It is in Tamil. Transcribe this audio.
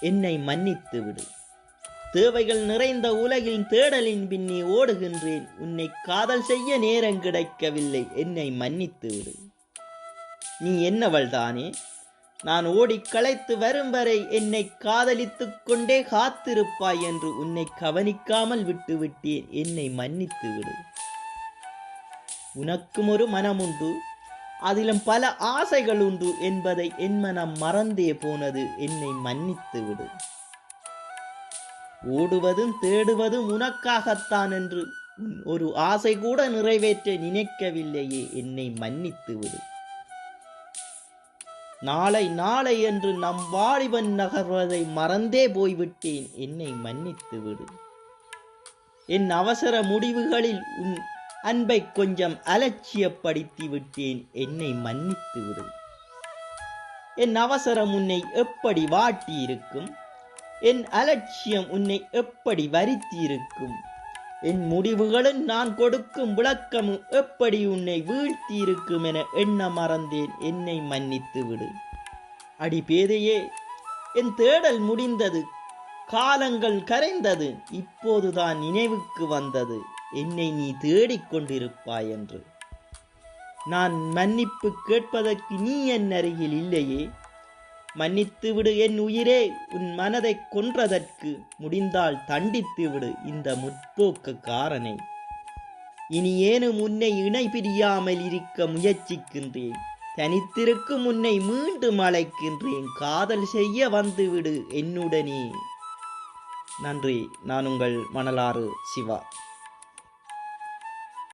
என்னை மன்னித்து விடு. தேவைகள் நிறைந்த உலகில் தேடலின் பின்னே ஓடுகின்றேன். உன்னை காதல் செய்ய நேரம் கிடைக்கவில்லை. என்னை மன்னித்து விடு. நீ என்னவள் தானே? நான் ஓடி களைத்து வரும் வரை என்னை காதலித்துக் கொண்டே காத்திருப்பாய் என்று உன்னை கவனிக்காமல் விட்டுவிட்டேன். என்னை மன்னித்து விடு. உனக்கும் ஒரு மனம் உண்டு, அதிலும் பல ஆசைகள் உண்டு என்பதை என் மனம் மறந்தே போனது. என்னை மன்னித்து விடு. ஓடுவதும் தேடுவதும் உனக்காகத்தான் என்று ஒரு ஆசை கூட நிறைவேற்ற நினைக்கவில்லையே. என்னை மன்னித்து விடு. நாளை நாளை என்று நம் வாலிபன் நகர்வதை மறந்தே போய்விட்டேன். என்னை மன்னித்து விடு. என் அவசர முடிவுகளில் உன் அன்பை கொஞ்சம் அலட்சியப்படுத்தி விட்டேன். என்னை மன்னித்து விடு. என் அவசரம் உன்னை எப்படி வாட்டி இருக்கும்? என் அலட்சியம் உன்னை எப்படி வருத்தி இருக்கும்? என் முடிவுகளும் நான் கொடுக்கும் விளக்கமும் எப்படி உன்னை வீழ்த்தி இருக்கும் என எண்ண மறந்தேன். என்னை மன்னித்து விடு. அடி பேதையே, என் தேடல் முடிந்தது, காலங்கள் கரைந்தது. இப்போதுதான் நினைவுக்கு வந்தது என்னை நீ தேடிக்கொண்டிருப்பாய் என்று. நான் மன்னிப்பு கேட்பதற்கு நீ என் அருகில் இல்லையே. மன்னித்து விடு என் உயிரே. உன் மனதை கொன்றதற்கு முடிந்தால் தண்டித்து விடு இந்த முற்போக்குக்காரனை. இனி ஏனும் உன்னை இணை பிரியாமல் இருக்க முயற்சிக்கின்றேன். தனித்திருக்கும் உன்னை மீண்டும் அழைக்கின்றேன். காதல் செய்ய வந்துவிடு என்னுடனே. நன்றி. நான் உங்கள் மணலாறு சிவா.